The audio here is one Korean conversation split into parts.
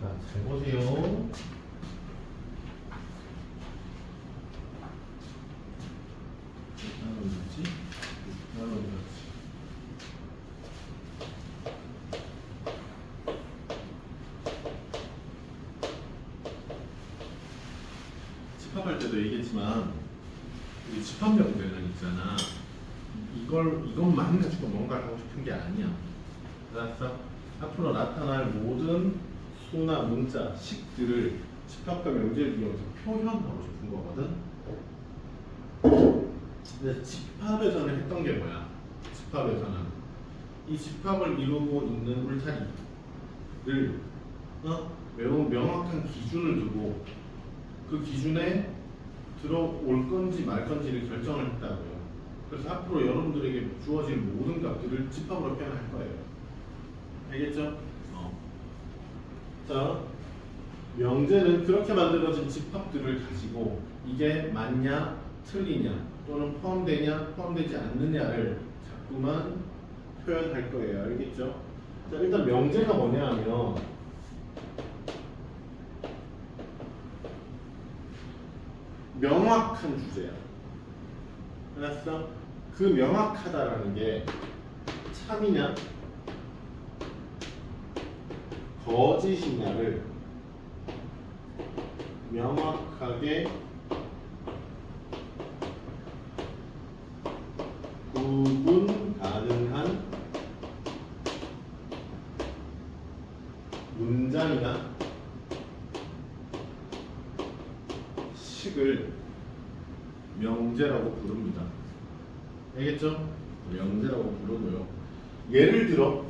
자, 잘 보세요. 뭐지? 집합할 때도 얘기했지만 이 집합명제는 있잖아. 이것만 가지고 뭔가를 하고 싶은 게 아니야. 알았어? 앞으로 나타날 모든 수나 문자, 식들을 집합과 명제를 이용해서 표현하고 싶은 거거든. 근데 집합에서는 했던 게 뭐야? 집합에서는 이 집합을 이루고 있는 울타리를 매우 명확한 기준을 두고 그 기준에 들어올 건지 말 건지를 결정을 했다고요. 그래서 앞으로 여러분들에게 주어질 모든 값들을 집합으로 표현할 거예요. 알겠죠? 자, 명제는 그렇게 만들어진 집합들을 가지고 이게 맞냐, 틀리냐, 또는 포함되냐, 포함되지 않느냐를 자꾸만 표현할 거예요. 알겠죠? 자, 일단 명제가 뭐냐 하면 명확한 주제야. 알았어? 그 명확하다라는 게 참이냐 거짓이냐를 명확하게 구분 가능한 문장이나 식을 명제라고 부릅니다. 알겠죠? 명제라고 부르고요. 예를 들어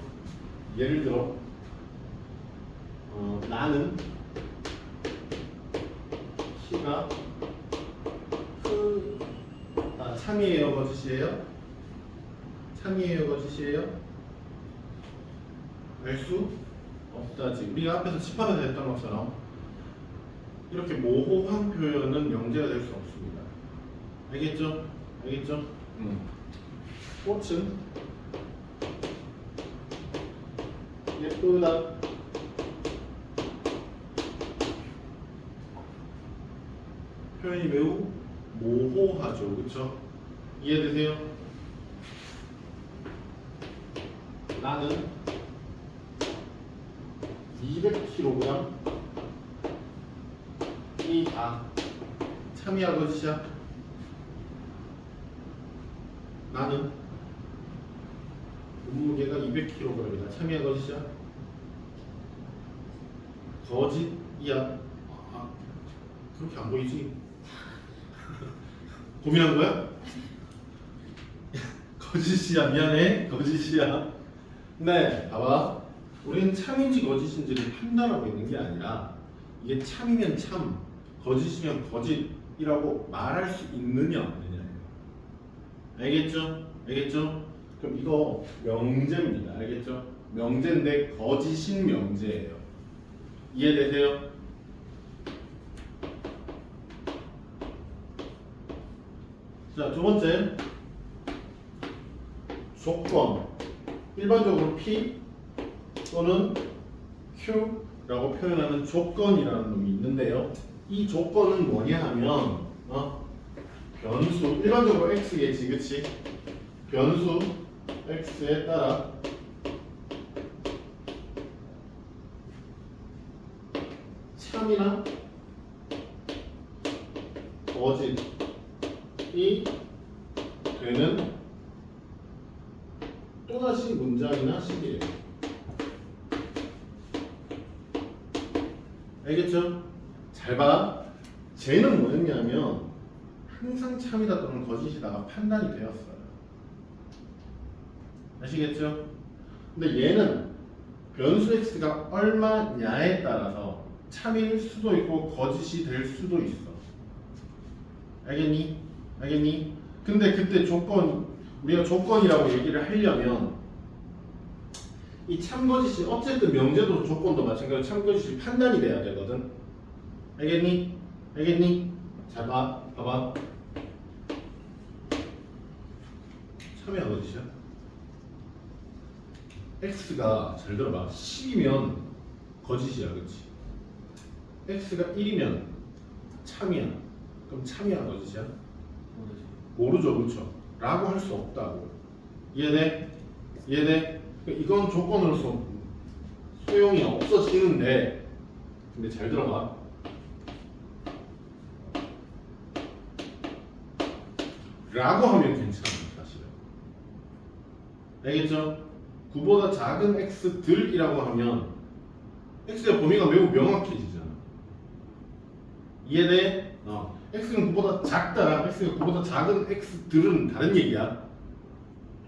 나는 키가 참이에요, 거짓이에요? 참이에요, 거짓이에요? 알 수 없다지. 우리가 앞에서 집합에서 했던 것처럼 이렇게 모호한 표현은 명제가 될 수 없습니다. 알겠죠? 알겠죠? 꽃은 예쁘다. 표현이 매우 모호하죠. 그렇죠? 이해되세요? 나는 200kg 이 다 참이야 거짓이야? 나는 몸무게가 200kg이다. 참이야 거짓이야? 거짓이야. 그렇게 안 보이지? 고민한 거야? 거짓이야. 미안해. 거짓이야. 네, 봐봐. 우리는 참인지 거짓인지를 판단하고 있는 게 아니라 이게 참이면 참, 거짓이면 거짓이라고 말할 수 있느냐 없느냐예요. 알겠죠? 알겠죠? 그럼 이거 명제입니다. 알겠죠? 명제인데 거짓인 명제예요. 이해되세요? 자, 두 번째 조건. 일반적으로 P 또는 Q라고 표현하는 조건이라는 놈이 있는데요. 이 조건은 뭐냐 하면 변수, 일반적으로 x겠지, 그치? 변수 x에 따라 참이나 거짓이 되는 또다시 문장이나 식이에요. 알겠죠? 잘 봐. 쟤는 뭐였냐면 항상 참이다 또는 거짓이다가 판단이 되었어요. 아시겠죠? 근데 얘는 변수 x가 얼마냐에 따라서 참일 수도 있고 거짓이 될 수도 있어. 알겠니? 알겠니? 근데 그때 우리가 조건이라고 얘기를 하려면 이 참거짓이 어쨌든 명제도 조건도 마찬가지로 참거짓이 판단이 돼야 되거든. 알겠니? 알겠니? 자, 봐봐. 참이야 거짓이야? x가 잘 들어봐. 10이면 거짓이야, 그렇지? x가 1이면 참이야. 그럼 참이야 거짓이야? 모르죠, 그렇죠? 라고 할 수 없다고. 이해돼? 이해돼? 이건 조건으로서 소용이 없어지는데, 근데 잘 들어봐. 라고 하면 괜찮아요, 사실은. 알겠죠? 9보다 작은 x들이라고 하면 x의 범위가 매우 명확해지잖아. 이해돼? x는 9보다 작다랑 x가 9보다 작은 x들은 다른 얘기야.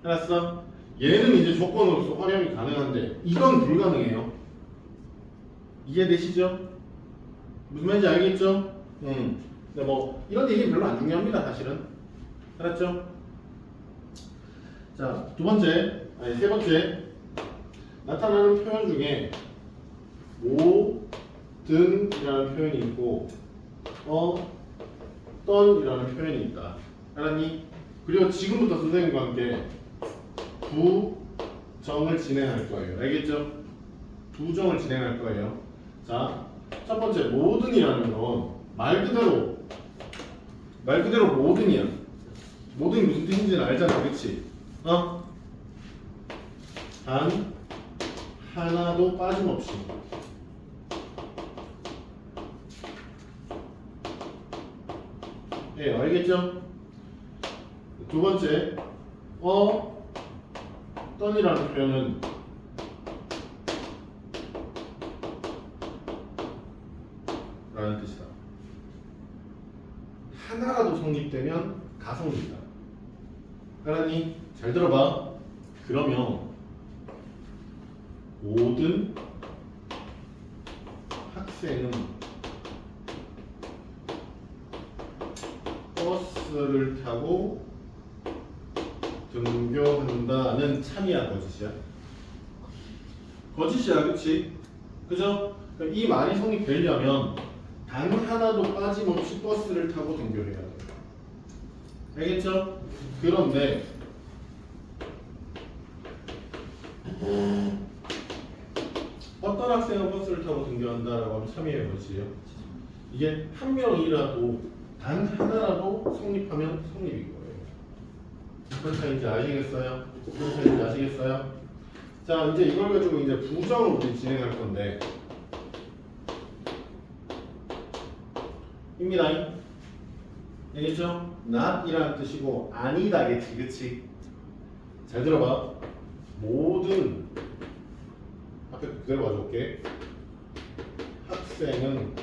알았어? 얘는 이제 조건으로서 활용이 가능한데 이건 불가능해요. 이해되시죠? 무슨 말인지 알겠죠? 근데 뭐 이런 얘기는 별로 안 중요합니다, 사실은. 알았죠? 자, 세 번째 나타나는 표현 중에 모든이라는 표현이 있고 어떤이라는 표현이 있다. 알았니? 그리고 지금부터 선생님과 함께 부정을 진행할 거예요. 알겠죠? 부정을 진행할 거예요. 자, 첫 번째 모든이라는 건 말 그대로 모든이야. 모든이 무슨 뜻인지는 알잖아, 그렇지? 단 하나도 빠짐없이 예, 알겠죠? 두 번째 어떤이라는 표현은 라는 뜻이다. 하나라도 성립되면 가성입니다. 알았니? 잘 들어봐. 그러면 모든 학생은 버스를 타고 등교한다는 참이야 거짓이야? 거짓이야, 그치? 그죠? 그럼 이 말이 성립되려면 단 하나도 빠짐없이 버스를 타고 등교해야 돼. 알겠죠? 그런데 어떤 학생은 버스를 타고 등교한다라고 하면 참이에요, 거짓이에요? 이게 한 명이라도 단 하나라도 성립하면 성립인 거예요. 무슨 차이인지 아시겠어요? 무슨 차이인지 아시겠어요? 자, 이제 이걸 가지고 이제 부정을 우리 진행할 건데 입니다. 알겠죠? not이라는 뜻이고 아니다겠지, 그치? 잘 들어봐. 모든 앞에 그대로 가져올게. 학생은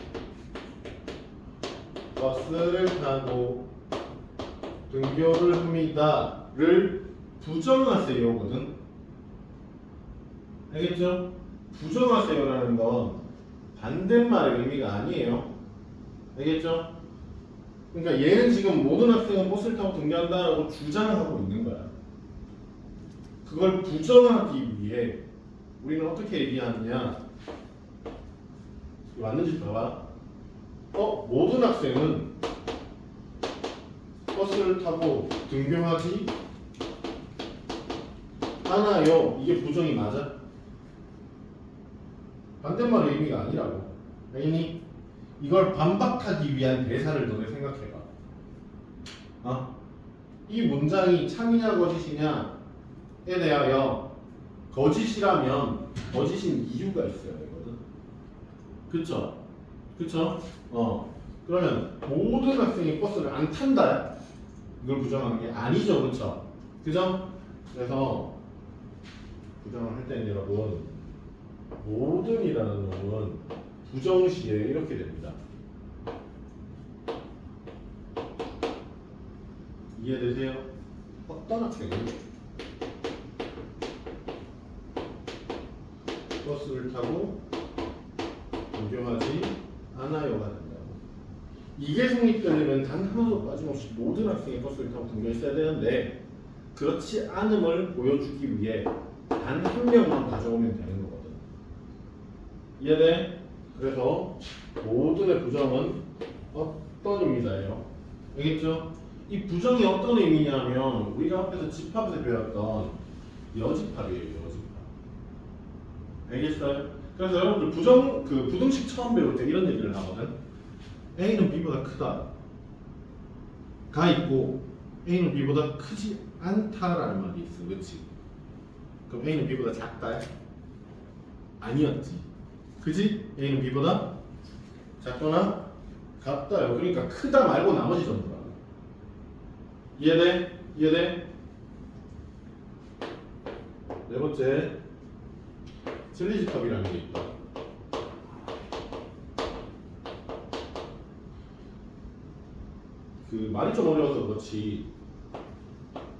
버스를 타고 등교를 합니다를 부정하세요거든. 알겠죠? 부정하세요라는 건 반대말의 의미가 아니에요. 알겠죠? 그러니까 얘는 지금 모든 학생은 버스를 타고 등교한다라고 주장하고 있는 거야. 그걸 부정하기 위해 우리는 어떻게 얘기하느냐? 맞는지 봐봐. 모든 학생은 버스를 타고 등교하지 않아요. 이게 부정이 맞아? 반대말의 의미가 아니라고. 알겠니? 이걸 반박하기 위한 대사를 너네 생각해봐. 이 문장이 참이냐 거짓이냐에 대하여 거짓이라면 거짓인 이유가 있어야 되거든. 그쵸? 그쵸? 그러면 모든 학생이 버스를 안 탄다. 이걸 부정하는 게 아니죠, 그쵸? 그죠? 그래서 부정을 할 때는 여러분 모든이라는 놈은 부정시에 이렇게 됩니다. 이해되세요? 어떤 학생은 버스를 타고 등교하지 않아요가 된다고. 이게 성립되려면 단 하나도 빠짐없이 모든 학생이 버스를 타고 등교했어야 되는데 그렇지 않음을 보여주기 위해 단 한 명만 가져오면 되는 거거든. 이해돼? 그래서 모든의 부정은 어떤입니다예요. 알겠죠? 이 부정이 어떤 의미냐면 우리가 앞에서 집합에서 배웠던 여집합이에요. 여집합. 알겠어요? 그래서 여러분들 부등식 처음 배울 때 이런 얘기를 하거든. A는 B보다 크다 가 있고 A는 B보다 크지 않다라는 말이 있어. 그렇지? 그럼 A는 B보다 작다? 아니었지. 그지? A는 B보다 작거나 같다요. 그러니까 크다 말고 나머지 전부다. 이해돼? 이해돼? 네 번째, 진리집합이라는 게 있다. 그 말이 좀 어려워서 그렇지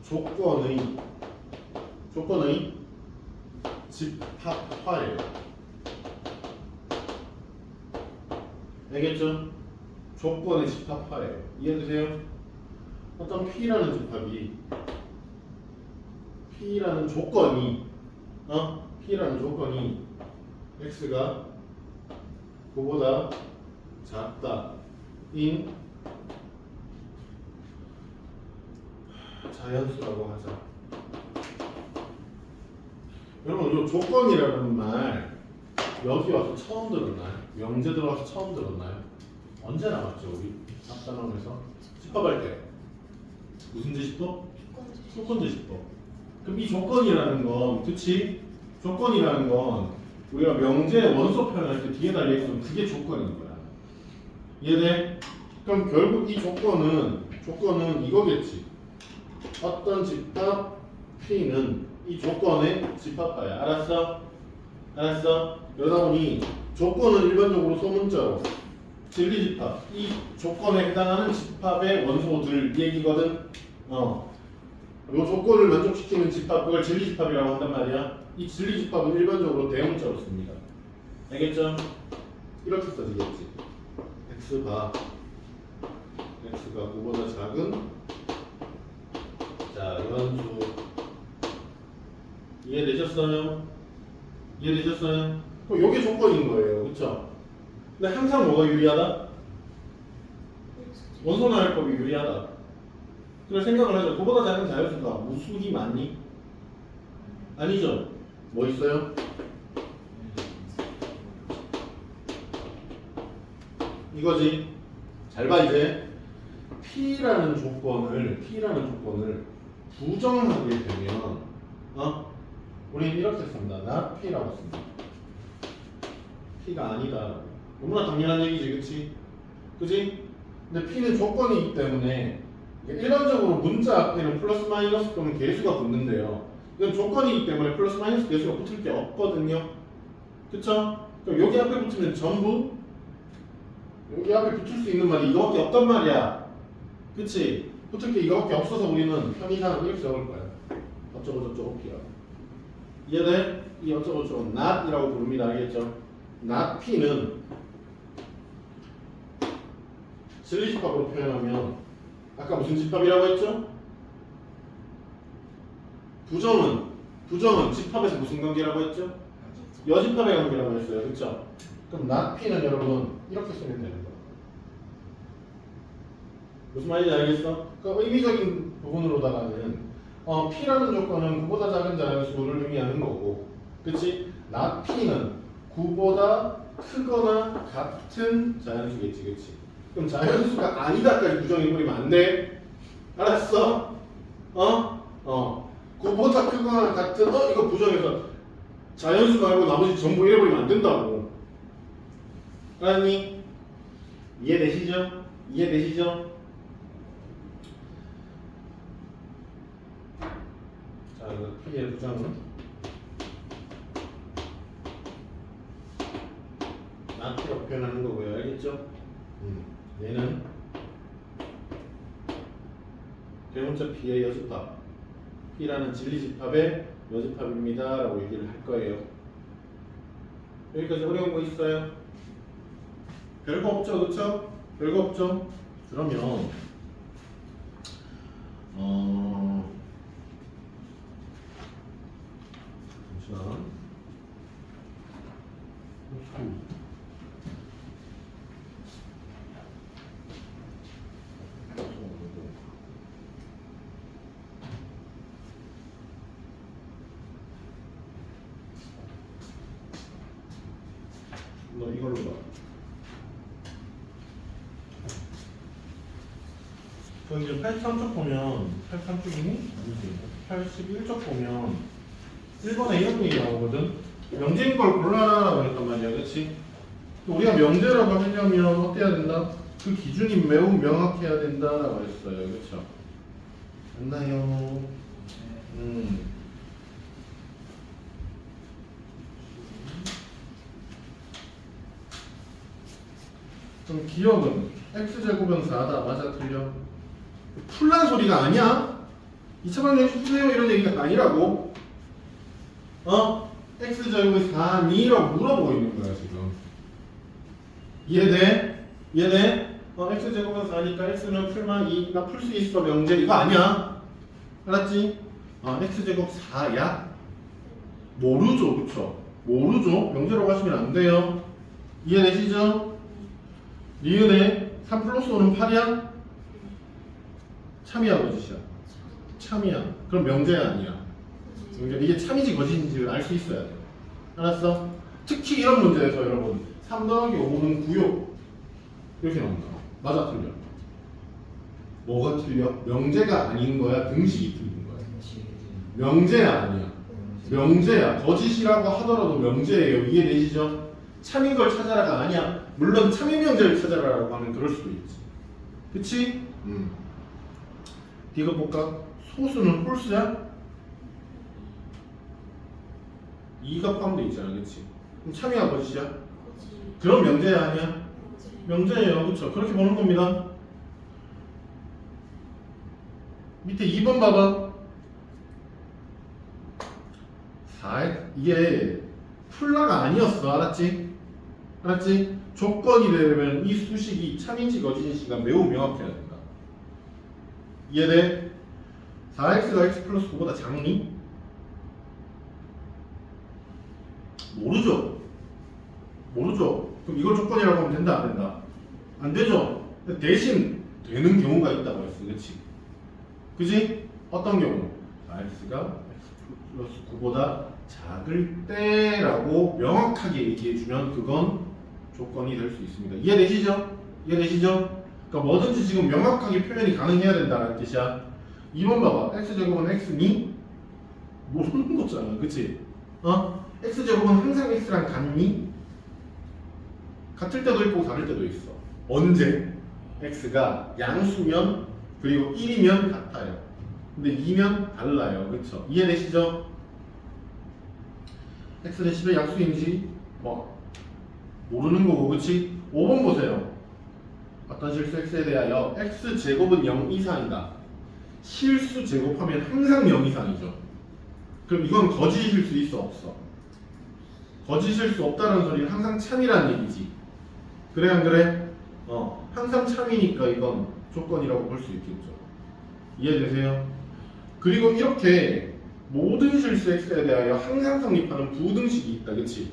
조건의 집합화예요. 알겠죠? 조건의 집합화예요. 이해되세요? 어떤 P라는 집합이 P라는 조건이 X가 그보다 작다인 자연수라고 하자. 여러분 이 조건이라는 말 여기 와서 처음 들었나요? 명제 들어와서 처음 들었나요? 언제 나왔죠 우리 앞단원에서 집합할 때 무슨 제시법? 조건 제시법. 그럼 이 조건이라는 건 그치? 조건이라는 건 우리가 명제 원소 표현할 때 뒤에 달려있으면 그게 조건인 거야. 이해돼? 그럼 결국 이 조건은 이거겠지. 어떤 집합 P는 이 조건의 집합화야. 알았어? 알았어? 그러다 보니 조건은 일반적으로 소문자로 진리집합, 이 조건에 해당하는 집합의 원소들 얘기거든. 요 조건을 만족시키는 집합, 그걸 진리집합이라고 한단 말이야. 이 진리집합은 일반적으로 대문자로 씁니다. 알겠죠? 이렇게 써지겠지. X가 9보다 작은 자연수. 이해되셨어요? 이해되셨어요? 그럼 요게 조건인 거예요. 그쵸? 근데 항상 뭐가 유리하다? 원소 나열법이 유리하다. 그래 생각을 하죠. 그보다 작은 자연수가 무수히 많니? 아니죠. 뭐 있어요? 이거지. 잘 봐 이제. P라는 조건을 부정하게 되면 우리는 이렇게 씁니다. not P라고 씁니다. P가 아니다. 너무나 당연한 얘기지, 그치? 그치? 근데 P는 조건이기 때문에 일반적으로 문자 앞에는 플러스 마이너스 또는 개수가 붙는데요. 이건 조건이기 때문에 플러스 마이너스 개수가 붙을 게 없거든요. 그쵸? 그럼 여기 앞에 붙으면 전부 여기 앞에 붙을 수 있는 말이 이거밖에 없단 말이야. 그치? 붙을 게 이거밖에 없어서 우리는 편의상 이렇게 적을 거야. 어쩌고 저쩌고 P야. 이해돼? 이 어쩌고 저쩌고 not이라고 부릅니다. 알겠죠? not P는 진리집합으로 표현하면 아까 무슨 집합이라고 했죠? 부정은 집합에서 무슨 관계라고 했죠? 여집합의 관계라고 했어요. 그쵸? 그럼 not P는 여러분 이렇게 쓰면 되는 거야. 무슨 말인지 알겠어? 그 의미적인 부분으로다가는 P라는 조건은 9보다 작은 자연수를 의미하는 거고, 그치? not P는 9보다 크거나 같은 자연수겠지, 그치? 그럼 자연수가 아니다까지 부정해버리면 안 돼. 알았어? 9보다 크거나 같은 이거 부정해서 자연수 말고 나머지 전부 잃어버리면 안 된다고. 알았니? 이해되시죠? 이해되시죠? 자, 이거 P의 부정은 나트로 표현하는 거고요. 알겠죠? 얘는 대문자 P의 여집합, P라는 진리집합의 여집합입니다 라고 얘기를 할 거예요. 여기까지 어려운 거 있어요? 별거 없죠, 그쵸? 별거 없죠? 그러면 잠시만. 그럼 이제 83쪽 보면 83쪽이니? 아니지. 81쪽 보면 1번에 이런 얘기 나오거든. 명제인 걸 골라라라고 했단 말이야, 그렇지? 우리가 명제라고 하려면 어떻게 해야 된다? 그 기준이 매우 명확해야 된다라고 했어요, 그렇죠? 맞나요? 그럼 기억은 x제곱은 4다. 맞아, 틀려? 풀란 소리가 아니야. 2차 방정식 푸세요 이런 얘기가 아니라고. x제곱이 4니라고 물어보고 있는 거야 지금. 이해돼? 이해돼? x제곱은 4니까 x는 풀만 2. 나 풀 수 있어 명제. 이거 아니야. 알았지? x제곱 4야? 모르죠, 그쵸? 모르죠. 명제라고 하시면 안 돼요. 이해되시죠? 니은에 3 플러스 5는 8이야? 참이야, 거짓이야? 참이야. 그럼 명제야, 아니야? 명제. 이게 참이지 거짓인지를 알 수 있어야 돼. 알았어? 특히 이런 문제에서 여러분 3 더하기 5는 9요. 이렇게 나온다. 맞아, 틀려? 뭐가 틀려? 명제가 아닌 거야? 등식이 틀린 거야? 명제야, 아니야? 명제야. 거짓이라고 하더라도 명제예요. 이해되시죠? 참인 걸 찾아라가 아니야. 물론 참인 명제를 찾아라라고 하면 그럴 수도 있지. 그치? 이거 볼까? 소수는 홀수야? 2가 포함되어 있잖아, 그치? 그럼 참이야, 거짓이야? 그럼 명제야, 아니야? 명제예요, 그쵸? 그렇게 보는 겁니다. 밑에 2번 봐봐. 이게 풀라가 아니었어, 알았지? 알았지? 조건이 되려면 이 수식이 참인지 거짓인지가 매우 명확해야 된다. 이해돼? 4x가 x 플러스 9보다 작니? 모르죠? 모르죠? 그럼 이걸 조건이라고 하면 된다, 안 된다? 안 되죠? 대신 되는 경우가 있다고 했어, 그치? 그치? 어떤 경우? 4x가 x 플러스 9보다 작을 때라고 명확하게 얘기해주면 그건 조건이 될 수 있습니다. 이해되시죠? 이해되시죠? 그러니까 뭐든지 지금 명확하게 표현이 가능해야 된다는 뜻이야. 2번 봐봐. x제곱은 x니? 모르는 거잖아, 그치? x제곱은 항상 x랑 같니? 같을 때도 있고 다를 때도 있어. 언제? x가 양수면 그리고 1이면 같아요. 근데 2면 달라요. 그쵸? 이해되시죠? x는 10의 약수인지 모르는 거고, 그치? 5번 보세요. 어떤 실수 x에 대하여 x제곱은 0 이상이다. 실수 제곱하면 항상 0 이상이죠. 그럼 이건 거짓일 수 있어, 없어? 거짓일 수 없다는 소리는 항상 참이라는 얘기지. 그래, 안 그래? 항상 참이니까 이건 조건이라고 볼 수 있겠죠. 이해되세요? 그리고 이렇게 모든 실수 x에 대하여 항상 성립하는 부등식이 있다, 그치?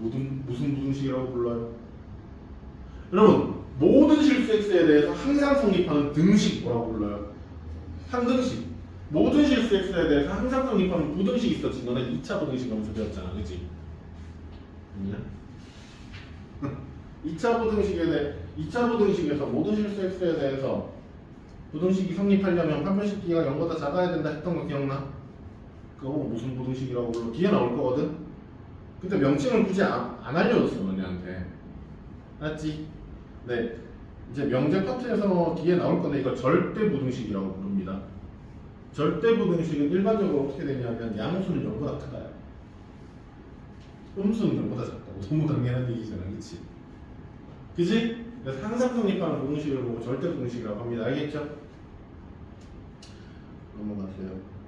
무슨 부등식이라고 불러요? 여러분, 모든 실수 x에 대해서 항상 성립하는 등식 뭐라고 불러요? 한등식. 모든 실수 x에 대해서 항상 성립하는 부등식이 있었지. 너네 2차 부등식 하면서 배웠잖아, 그치? 아니야? 2차 부등식에서 모든 실수 x에 대해서 부등식이 성립하려면 판별식 D가 0보다 작아야 된다 했던 거 기억나? 그거 무슨 부등식이라고 불러? 뒤에 나올 거거든? 근데 명칭을 굳이 안 알려줬어, 너네한테. 알았지? 네. 이제 명제 파트에서 뒤에 나올 건데 이거 절대 부등식이라고 부릅니다. 절대 부등식은 일반적으로 어떻게 되냐면 양수는 0보다 크다요. 음수는 0보다 작다고. 너무 당연한 얘기잖아, 그치? 그치? 그래서 항상 성립하는 부등식을 보고 절대 부등식이라고 합니다. 알겠죠? 넘어가세요.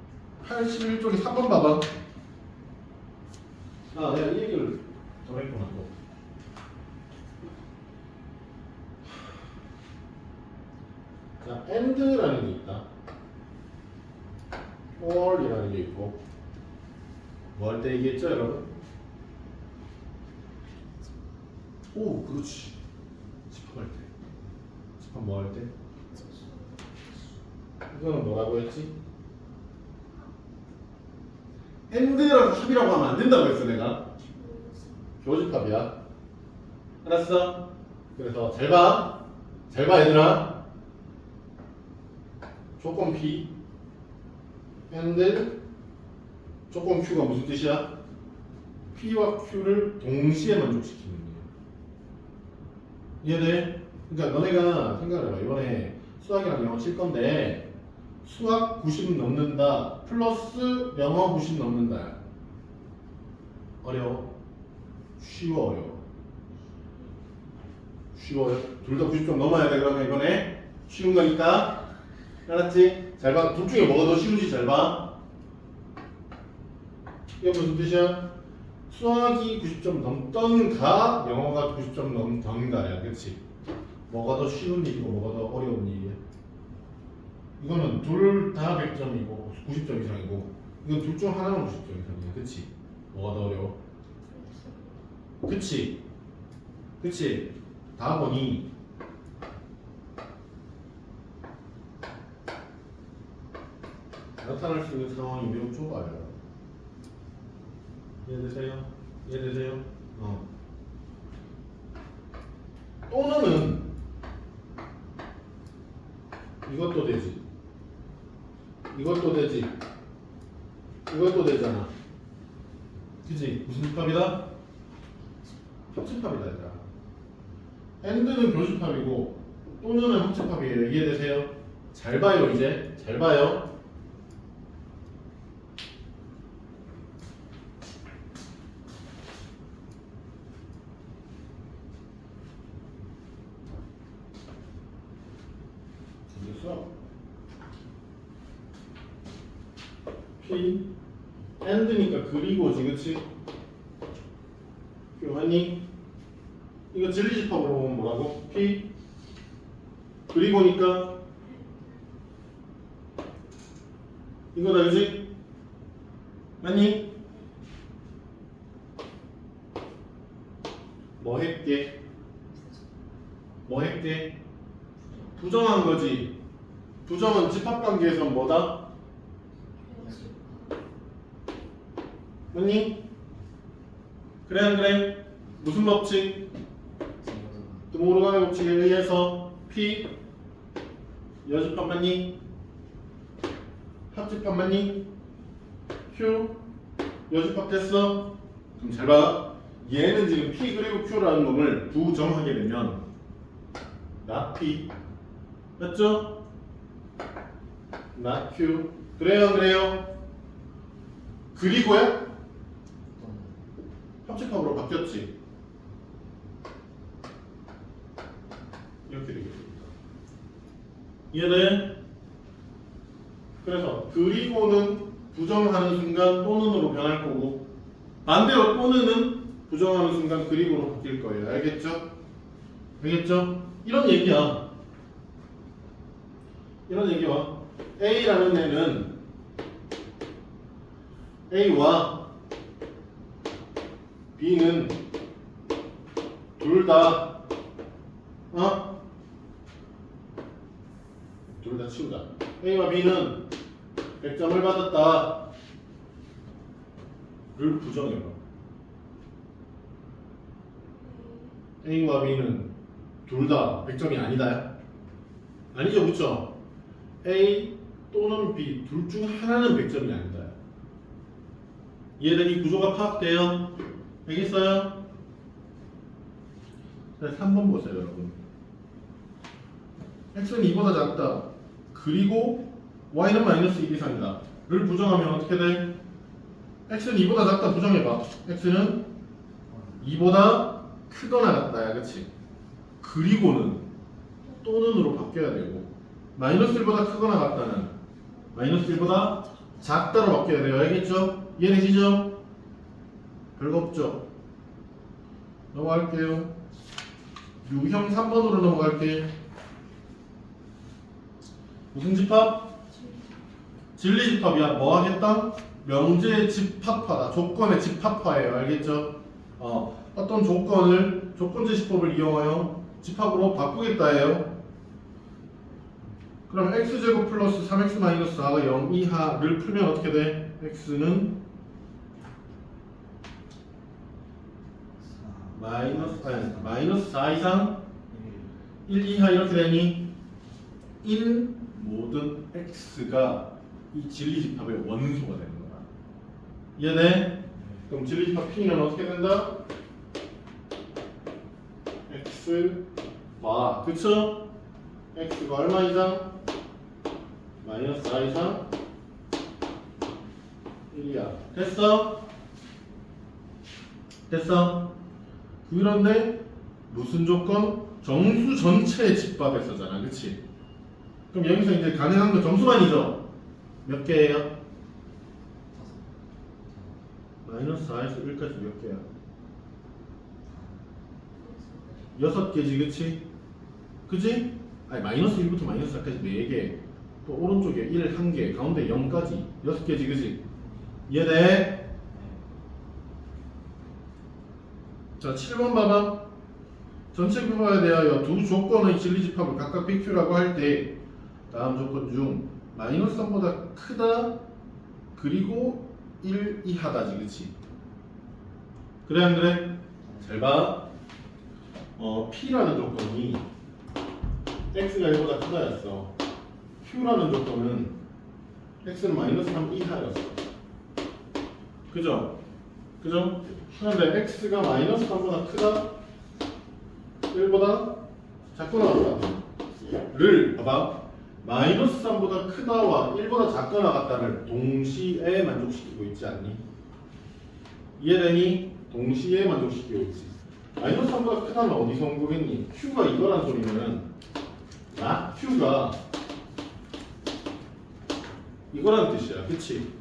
81쪽에 3번 봐봐. 내가 이 얘기를 더 했구나. 자, and라는 게 있다. or이라는 게 있고. 뭐 할 때 얘기했죠, 여러분? 오, 그렇지. 집합할 때. 집합 뭐 할 때? 이거는 뭐라고 했지? and라고 합이라고 하면 안 된다고 했어, 내가. 교집합이야. 알았어? 그래서 잘 봐. 잘 봐, 얘들아. 조건 P and 조건 Q가 무슨 뜻이야? P와 Q를 동시에 만족시키는 거예요. 이해돼? 그러니까 너네가 생각해봐. 이번에 수학이랑 영어 칠 건데 수학 90 넘는다 플러스 영어 90 넘는다. 어려워? 쉬워 어려워? 쉬워요? 둘 다 90점 넘어야 돼. 그러면 이번에 쉬운 거니까 알았지? 잘 봐. 둘 중에 뭐가 더 쉬운지 잘 봐. 이게 무슨 뜻이야? 수학이 90점 넘던가 영어가 90점 넘던가야. 그치? 뭐가 더 쉬운 일이고 뭐가 더 어려운 일이야? 이거는 둘 다 100점이고 90점 이상이고 이건 둘 중 하나는 90점 이상이야. 그치? 뭐가 더 어려워? 그치? 그치? 다 보니 나타날 수 있는 상황이 매우 좁아요. 이해되세요? 이해되세요? 또는 이것도 되지. 이것도 되지. 이것도 되잖아. 그치? 무슨 집합이다? 합집합이다 얘들아. and는 교집합이고 또는은 합집합이에요. 이해되세요? 잘 봐요. 이제 잘 봐요. 됐어? P and니까 그리고지. 그치? 교환이 이거 진리집합으로 보면 뭐라고? P 그리고니까 이거다. 그지? 맞니? 뭐 했게? 뭐 했게? 부정한 거지. 부정은 집합관계에서 뭐다? 맞니? 그래 안 그래? 무슨 법칙? 드모르간의 법칙에 의해서 P 여집합 맞니? 합집합 맞니? Q 여집합 됐어? 그럼 잘 봐. 얘는 지금 P 그리고 Q라는 놈을 부정하게 되면 not P 맞죠? not Q 그래요 안 그래요? 그리고야? 합집합으로 바뀌었지. 이렇게 되겠습니다. 이해돼? 그래서 그리고는 부정하는 순간 또는으로 변할 거고 반대로 또는은 부정하는 순간 그리고로 바뀔 거예요. 알겠죠? 알겠죠? 이런 얘기야. 이런 얘기와 A라는 애는 A와 B는 둘 다 둘 다 치우자. A와 B는 100점을 받았다 를 부정해봐. A와 B는 둘 다 100점이 아니다. 아니죠, 그쵸? A 또는 B 둘 중 하나는 100점이 아니다. 이해된 이 구조가 파악돼요? 알겠어요? 자, 3번 보세요, 여러분. x는 2보다 작다. 그리고 y는 마이너스 1 이상이다. 를 부정하면 어떻게 돼? x는 2보다 작다 부정해봐. x는 2보다 크거나 같다야. 그치? 그리고는 또는으로 바뀌어야 되고 마이너스 1보다 크거나 같다는 마이너스 1보다 작다로 바뀌어야 돼요. 알겠죠? 이해되시죠? 별거 없죠? 넘어갈게요. 유형 3번으로 넘어갈게. 무슨 집합? 진리집합이야. 뭐 하겠다? 명제의 집합화다. 조건의 집합화예요. 알겠죠? 어떤 조건을 조건제시법을 이용하여 집합으로 바꾸겠다예요. 그럼 x제곱 플러스 3x 마이너스 4가 0 이하를 풀면 어떻게 돼? x는 마이너스 4 이상 1 이하 이렇게 되니 in 모든 x가 이 진리집합의 원소가 되는 거야. 이해돼? 그럼 진리집합 P는 어떻게 된다? x 바 그쵸? x가 얼마 이상? 마이너스 4 이상 1이야. 됐어? 됐어? 그런데 무슨 조건? 정수 전체의 집합에서잖아. 그치? 그럼 여기서 이제 가능한 건 정수만이죠? 몇 개예요? 마이너스 4에서 1까지 몇 개야? 6개지 그치? 그치? 아니 마이너스 1부터 마이너스 4까지 4개 또 오른쪽에 1, 1개 가운데 0까지 6개지 그치? 이해돼? 자 7번 봐봐. 전체 분모에 대하여 두 조건의 진리집합을 각각 PQ라고 할 때 다음 조건 중 마이너스 3보다 크다 그리고 1 이하다지 그치? 그래 안 그래? 잘 봐. P라는 조건이 X가 1보다 크다였어. Q라는 조건은 X는 마이너스 3 이하였어. 그죠? 그죠? 그런데 X가 마이너스 3보다 크다? 1보다 작거나 같다를 봐봐. 마이너스 3보다 크다와 1보다 작거나 같다를 동시에 만족시키고 있지 않니? 이해되니? 동시에 만족시키고 있지. 마이너스 3보다 크다는 어디서 온 거겠니? Q가 이거란 소리는 Q가 이거란 뜻이야. 그치?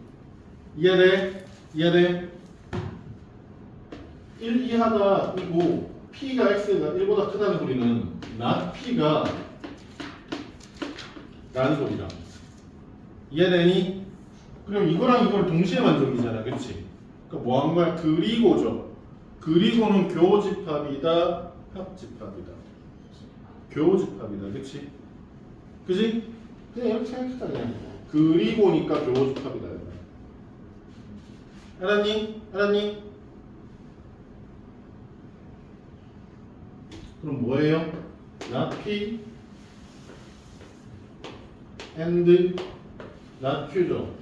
이해돼? 이해돼? 1 이하다 이고 P가 X가 1보다 크다는 소리는 P가 라는 소리다. 이해되니? 그럼 이거랑 이걸 동시에 만족이잖아. 그치? 그러니까 뭐 한 거야? 그리고죠. 그리고는 교집합이다, 합집합이다. 교집합이다. 그치? 그치? 그냥 이렇게 생각했다 그냥. 그리고니까 교집합이다. 알았니? 알았니? 그럼 뭐예요? not P and not Q죠.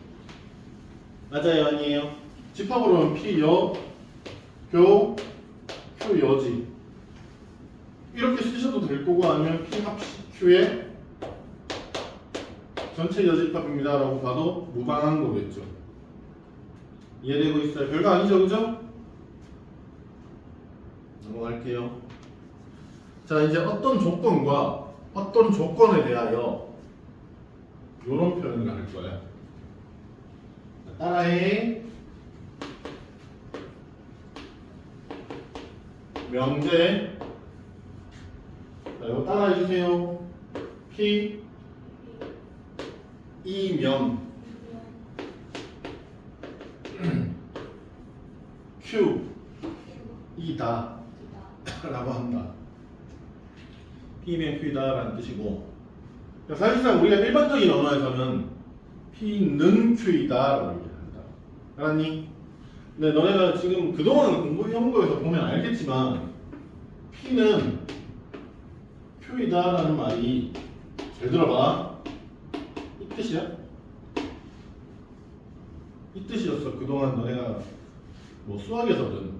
맞아요? 아니에요? 집합으로는 P 여, 교, Q 여지. 이렇게 쓰셔도 될 거고 아니면 P 합식 Q의 전체 여집합입니다 라고 봐도 무방한 거겠죠. 이해되고 있어요? 별거 아니죠? 그죠? 넘어갈게요. 자 이제 어떤 조건과 어떤 조건에 대하여 이런 표현을 할 거야. 따라해. 명제. 자 이거 따라해 주세요. P 이면 Q 이다 라고 한다. P면 Q이다 라는 뜻이고, 사실상 우리가 일반적인 언어에서는 P는 Q이다 라고 얘기한다. 알았니? 근데 너네가 지금 그동안 공부해온 거에서 보면 알겠지만 P는 Q이다 라는 말이 잘 들어봐. 이 뜻이야? 이 뜻이었어. 그동안 너네가 뭐 수학에서든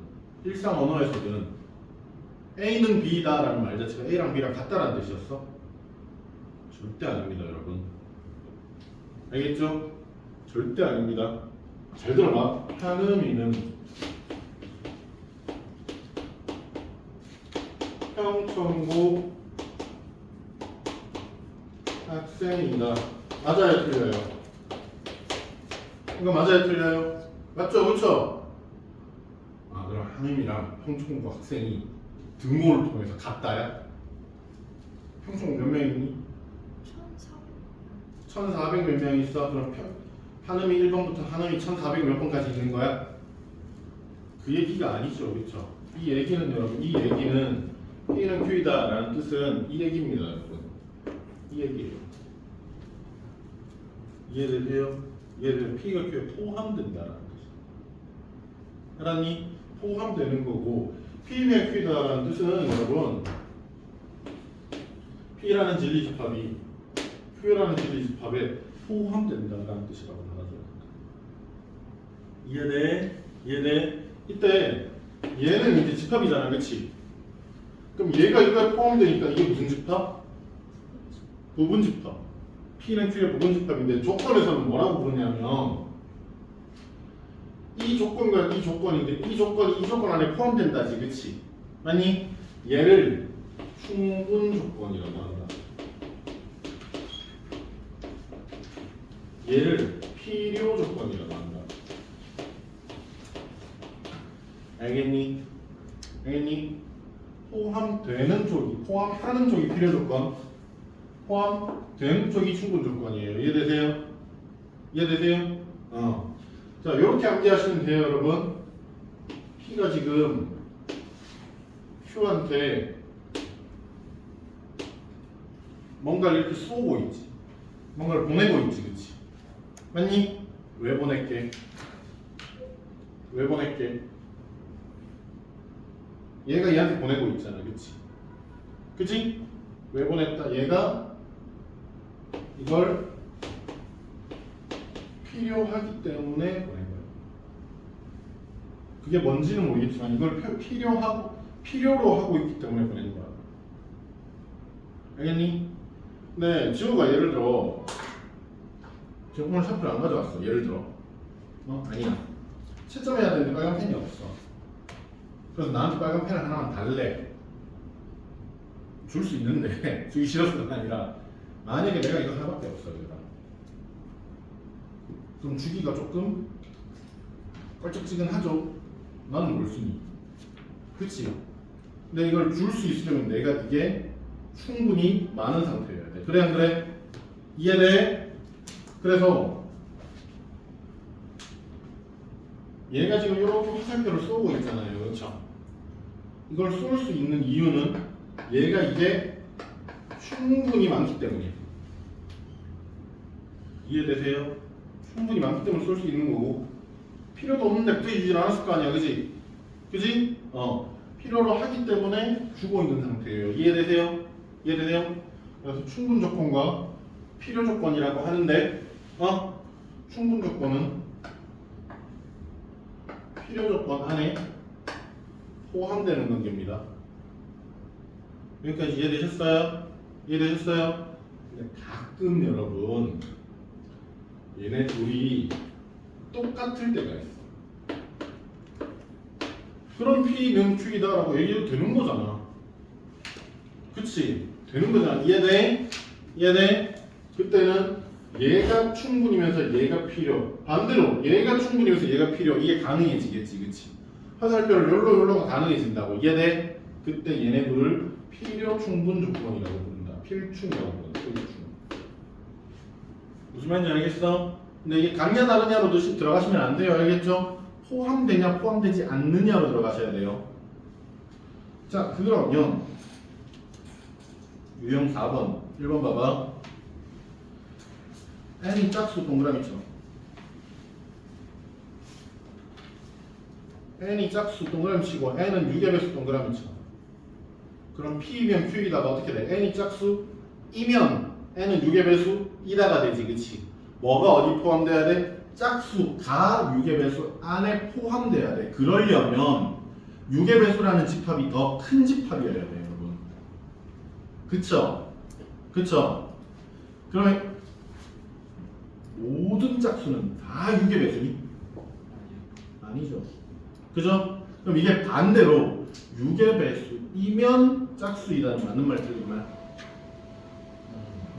일상 언어에서든 A는 B다 라는 말 자체가 A랑 B랑 같다라는 뜻이었어? 절대 아닙니다 여러분. 알겠죠? 절대 아닙니다. 잘 들어봐. 한음이는 평천고 학생이다. 맞아요 틀려요? 이거 맞아요 틀려요? 맞죠? 그렇죠? 그럼 한음이랑 평천고 학생이 등호를 통해서 같다야? 평촌 몇 명 있니? 1400 몇 명 있어. 그럼 한음이 1번부터 한음이 1400 몇 번까지 있는 거야? 그 얘기가 아니죠. 그렇죠? 이 얘기는 여러분, 이 얘기는 P는 Q이다 라는 뜻은 이 얘기입니다 여러분. 이 얘기예요. 이해되세요? 이해되면 P가 Q에 포함된다라는 뜻이에요. 알았니? 포함되는 거고, P면 Q다라는 뜻은 여러분 P라는 진리집합이 표현하는 길이 집합에 포함된다는 뜻이라고 말하죠. 이해돼? 이해돼? 이때 얘는 이제 집합이잖아, 그렇지? 그럼 얘가 이거에 포함되니까 이게 무슨 집합? 부분 집합. P는 Q의 부분 집합인데 조건에서는 뭐라고 부르냐면 이 조건과 이 조건인데 이 조건이 이 조건 안에 포함된다지, 그렇지? 아니 얘를 충분 조건이라고 한다. 얘를 필요 조건이라고 한다. 알겠니? 알겠니? 포함되는 쪽이, 포함하는 쪽이 필요 조건, 포함되는 쪽이 충분 조건이에요. 이해되세요? 이해되세요? 자, 이렇게 암기하시면 돼요, 여러분. P가 지금 Q한테 뭔가를 이렇게 쏘고 있지. 뭔가를 보내고 있지, 그치? 맞니? 왜 보낼게? 왜 보낼게? 얘가 얘한테 보내고 있잖아, 그치? 그치? 왜 보냈다? 얘가 이걸 필요하기 때문에 보낸 거야. 그게 뭔지는 모르겠지만 이걸 필요로 하고 있기 때문에 보낸 거야. 알겠니? 네, 지우가 예를 들어 지금 오늘 샴푸를 안 가져왔어. 예를 들어 아니야. 채점해야 되는데 빨간 펜이 없어. 그래서 나한테 빨간 펜을 하나만 달래. 줄 수 있는데 주기 싫어서가 아니라 만약에 내가 이거 하나밖에 없어. 그럼 주기가 조금 껄쩍지근하죠. 나는 몰순이. 그치? 근데 이걸 줄 수 있으려면 내가 이게 충분히 많은 상태여야 돼. 그래 안 그래? 이해돼? 그래서 얘가 지금 이렇게 화살표를 쏘고 있잖아요. 그렇죠? 이걸 쏠 수 있는 이유는 얘가 이게 충분히 많기 때문이에요. 이해되세요? 충분히 많기 때문에 쏠 수 있는 거고 필요도 없는데 구해주질 않았을 거 아니야, 그지? 그지? 필요로 하기 때문에 주고 있는 상태예요. 이해되세요? 이해되세요? 그래서 충분 조건과 필요 조건이라고 하는데 충분 조건은 필요 조건 안에 포함되는 관계입니다. 여기까지 이해되셨어요? 이해되셨어요? 근데 가끔 여러분 얘네 둘이 똑같을 때가 있어. 그럼 P는 Q이다라고 얘기해도 되는 거잖아. 그치? 되는 거잖아. 이해돼? 이해돼? 그때는 얘가 충분이면서 얘가 필요. 반대로 얘가 충분이면서 얘가 필요. 이게 가능해지겠지, 그치? 화살표를 열로가 가능해진다고. 이해돼? 그때 얘네들을 필요 충분 조건이라고 부른다. 필충이라고 부른다. 필충. 무슨 말인지 알겠어? 근데 이게 같냐 다르냐로 들어가시면 안 돼요. 알겠죠? 포함되냐 포함되지 않느냐로 들어가셔야 돼요. 자, 그러면 유형 4번 1번 봐봐. n이 짝수 동그라미죠. n이 짝수 동그라미 치고 n은 6의 배수 동그라미 쳐. 그럼 P면 Q이다가 어떻게 돼? n이 짝수이면 n은 6의 배수 이다가 되지, 그치? 뭐가 어디 포함돼야 돼? 짝수가 6의 배수 안에 포함돼야 돼. 그러려면 6의 배수라는 집합이 더 큰 집합이어야 돼요, 여러분. 그쵸? 그쵸? 그러면 모든 짝수는 다 6의 배수니? 아니죠. 그죠? 그럼 이게 반대로 6의 배수이면 짝수이다는 맞는 말 틀리지만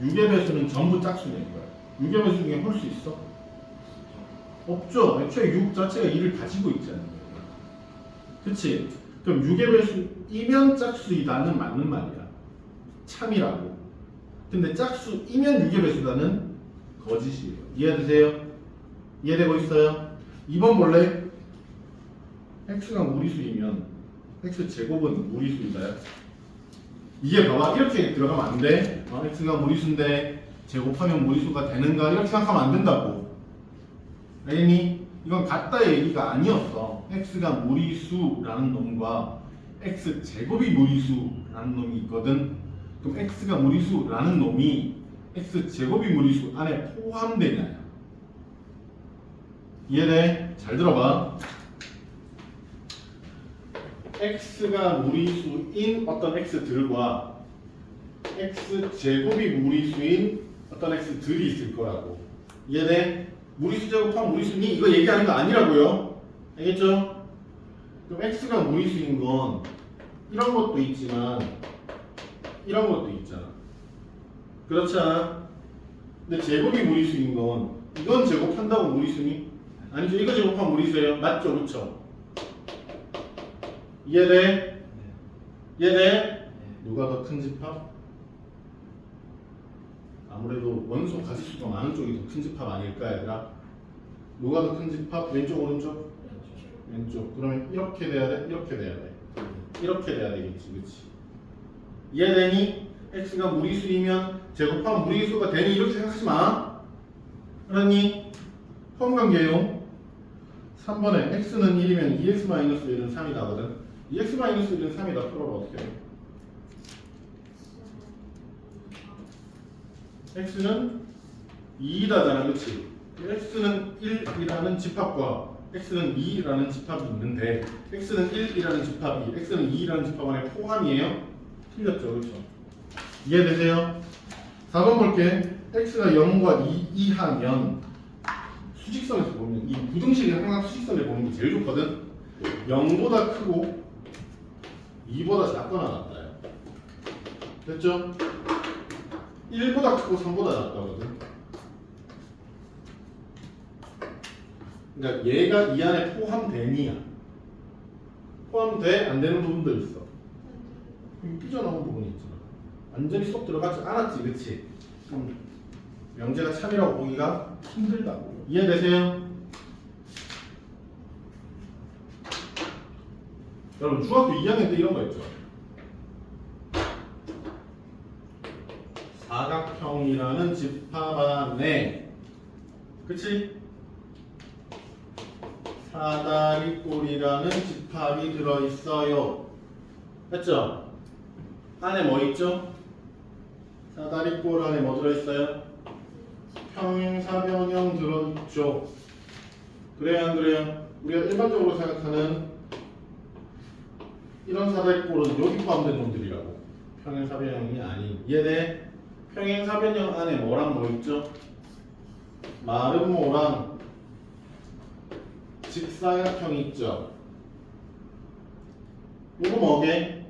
6의 배수는 전부 짝수인 거야. 6의 배수 중에 볼 수 있어? 없죠. 애초에 6 자체가 2를 가지고 있지 않는 거야. 그치? 그럼 6의 배수이면 짝수이다는 맞는 말이야. 참이라고. 근데 짝수이면 6의 배수다는 거짓이에요. 이해되세요? 이해되고 있어요? 2번 볼래? x가 무리수이면 x제곱은 무리수인가요? 이게 봐봐, 이렇게 들어가면 안 돼. x가 무리수인데 제곱하면 무리수가 되는가? 이렇게 생각하면 안 된다고. 알겠니? 이건 같다의 얘기가 아니었어. x가 무리수라는 놈과 x제곱이 무리수라는 놈이 있거든. 그럼 x가 무리수라는 놈이 x 제곱이 무리수 안에 포함되냐야. 이해돼? 잘 들어봐. x가 무리수인 어떤 x들과 x 제곱이 무리수인 어떤 x들이 있을 거라고. 이해돼? 무리수 제곱하면 무리수니 이거 얘기하는 거 아니라고요. 알겠죠? 그럼 x가 무리수인 건 이런 것도 있지만 이런 것도 있잖아. 그렇지 않아? 근데 제곱이 무리수인 건 이건 제곱한다고 무리수니? 아니죠. 이거 제곱하면 무리수예요. 맞죠? 그렇죠? 이해돼? 이해돼? 누가 더 큰 집합? 아무래도 원소 가지수가 많은 쪽이 더 큰 집합 아닐까 얘들아? 누가 더 큰 집합? 왼쪽 오른쪽? 왼쪽. 그러면 이렇게 돼야 돼? 이렇게 돼야 돼? 이렇게 돼야 되겠지. 그치? 이해되니? x가 무리수이면 제곱하면 무리수가 되니? 이렇게 생각하지 마. 알았니? 포함관계용 3번에 x는 1이면 2x-1은 3이다 하거든. 2x-1은 3이다. 풀어봐. 어떻게 돼? x는 2다잖아. 그치? x는 1이라는 집합과 x는 2라는 집합이 있는데 x는 1이라는 집합이 x는 2라는 집합 안에 포함이에요? 틀렸죠. 그렇죠? 이해되세요? 4번 볼게. x가 0과 2 이하면 수직선에서 보면 이 부등식이 항상 수직선에 보는 게 제일 좋거든. 0보다 크고 2보다 작거나 같아요. 됐죠? 1보다 크고 3보다 작다거든. 그러니까 얘가 이 안에 포함되니야. 포함돼? 안 되는 부분도 있어. 삐져나온 부분이 있잖아. 완전히 쏙 들어가지 않았지, 그치? 그럼 명제가 참이라고 보기가 힘들다고. 이해되세요? 여러분 중학교 2학년 때 이런 거 있죠? 사각형이라는 집합 안에, 그치? 사다리꼴이라는 집합이 들어있어요. 했죠? 안에 뭐 있죠? 사다리꼴 안에 뭐 들어있어요? 평행사변형 들어있죠. 그래요, 안 그래요? 우리가 일반적으로 생각하는 이런 사다리꼴은 여기 포함된 놈들이라고. 평행사변형이 아닌. 이해돼? 평행사변형 안에 뭐랑 뭐 있죠? 마름모랑 직사각형이 있죠. 이거 뭐게?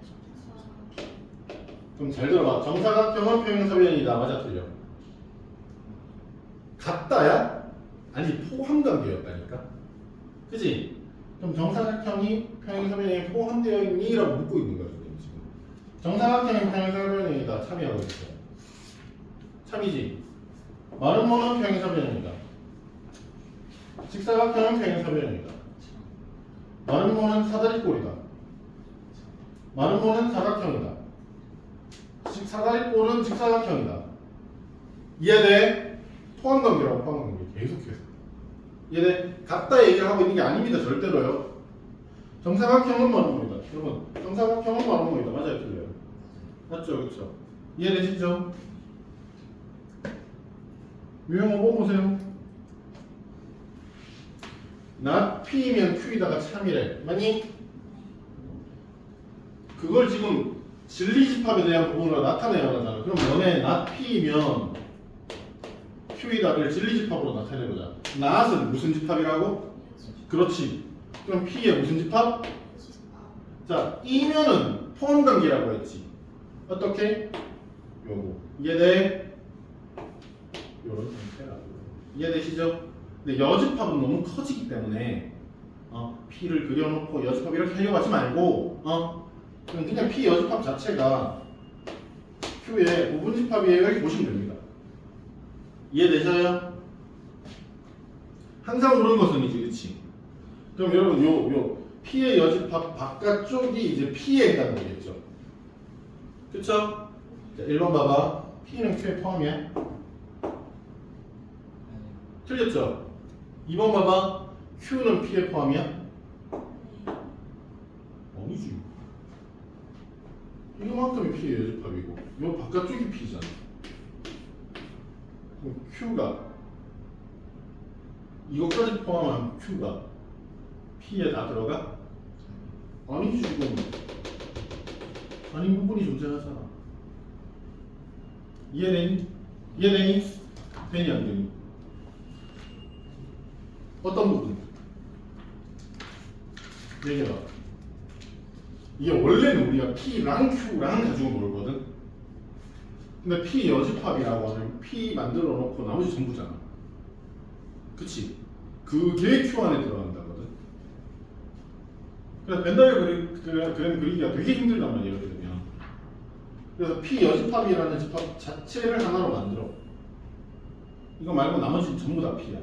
그럼 잘 들어봐. 정사각형은 평행사변형이다. 맞아, 틀려? 같다야? 아니 포함관계였다니까. 그치? 그럼 정사각형이 평행사변형에 포함되어 있니? 라고 묻고 있는 거야 지금. 정사각형이 평행사변형이다. 참이라고 했어. 참이지? 마름모는 평행사변형이다. 직사각형은 평행사변형이다. 마름모는 사다리꼴이다. 마름모는 사각형이다. 사다리꼴은 직사각형이다. 이해돼? 포함관계라고. 포함관계 계속해서. 이해돼? 같다 얘기를 하고 있는 게 아닙니다. 절대로요. 정사각형은 마름모이다. 여러분 정사각형은 마름모이다. 맞아요? 틀려요? 맞죠? 그렇죠? 이해되시죠? 유형 5번 보세요. not P이면 Q이다가 참이래. 맞니? 그걸 지금 진리집합에 대한 부분으로 나타내야 하잖아. 그럼 너네 not P이면 Q이다를 진리집합으로 나타내보자. not은 무슨 집합이라고? 그렇지. 그럼 P의 무슨 집합? 자, 이면은 포함관계라고 했지. 어떻게? 요거. 이해돼? 요런 형태라고. 이해되시죠? 근데 여집합은 너무 커지기 때문에 P를 그려놓고 여집합 이렇게 하려고 하지 말고 그냥 P 여집합 자체가 Q의 부분집합이에요. 이렇게 보시면 됩니다. 이해되셔요? 항상 그런 것은이지, 그치? 그럼 여러분 요 P의 여집합 바깥쪽이 이제 P에 해당되겠죠. 그쵸? 자, 1번 봐봐. P는 Q에 포함이야? 틀렸죠? 2번 봐봐. Q는 P에 포함이야? 아니지. 이거만큼이 P의 여집합이고 요 바깥쪽이 P잖아. 그럼 Q가 이것까지 포함한 Q가 P에 다 들어가? 아니지 지금 아닌 부분이 존재하잖아. 이해되니? 이해되니? 되니 안 되니? 어떤 부분? 얘기해봐. 이게 원래는 우리가 P랑 Q랑 가지고 놀거든. 근데 P 여집합이라고 하면 P 만들어 놓고 나머지 전부잖아. 그치? 그게 Q 안에 들어간다거든. 그래서 벤달 그램 그리기가 되게 힘들단 말이야, 예를 들면. 그래서 P 여집합이라는 집합 자체를 하나로 만들어. 이거 말고 나머지는 전부 다 P야.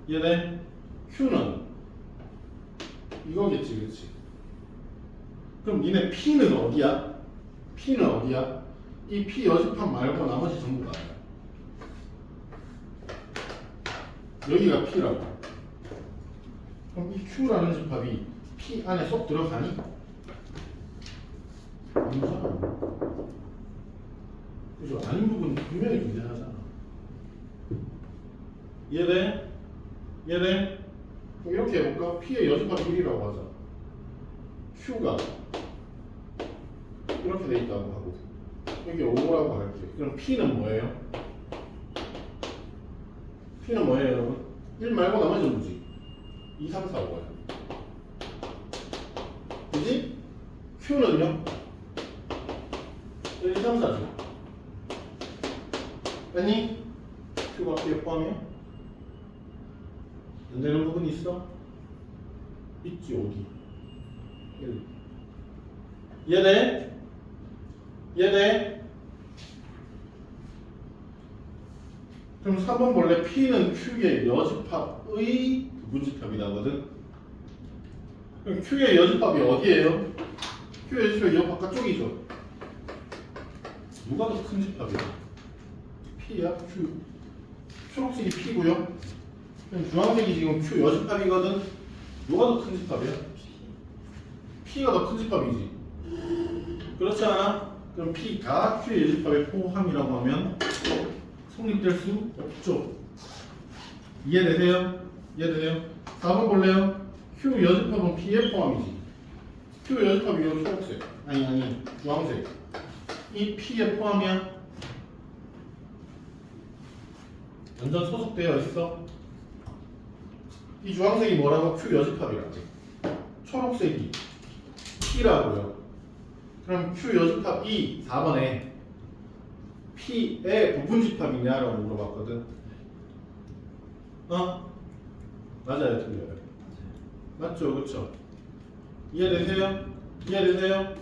이해돼? Q는 이거겠지, 그렇지? 그럼 니네 P는 어디야? P는 어디야? 이 P 여집합 말고 나머지 전부 다야. 여기가 P라고. 그럼 이 Q라는 집합이 P 안에 쏙 들어가니? 아니잖아. 그죠? 아닌 부분이 분명히 존재하잖아. 이해돼? 이해돼? 그럼 이렇게 해볼까? P의 여집합 1이라고 하자. Q가 이렇게 돼 있다고 하고 여기 5라고 할게. 그럼 P는 뭐예요? P는 뭐예요, 여러분? 1 말고 나머지 전부지. 2, 3, 4, 5야. 그지? Q는요? 1, 2, 3, 4지. 아니? Q가 P에 포함이야? 안 되는 부분이 있어? 있지, 어디? 1. 이해돼? 이해돼? 그럼 3번 볼래? P는 Q의 여집합의 부분집합이라거든. 그럼 Q의 여집합이 어디예요? Q의 여집합이 여 바깥쪽이죠. 누가 더 큰 집합이야? P야? Q. 초록색이 P고요. 그럼 주황색이 지금 Q 여집합이거든. 누가 더 큰 집합이야? P가 더 큰 집합이지. 그렇지 않아? 그럼 P가 Q의 여집합의 포함이라고 하면 성립될 수 없죠. 이해되세요? 이해되세요? 4번 볼래요? Q 여집합은 P의 포함이지. Q 여집합이 여기 초록색. 아니 주황색. 이 P의 포함이야? 완전 소속되어 있어. 이 주황색이 뭐라고? Q 여집합이라고. 초록색이 P라고요. 그럼 Q 여집합이 4번에 P의 부분집합이냐라고 물어봤거든. 맞아요, 틀려요? 맞죠, 그렇죠? 이해되세요? 이해되세요?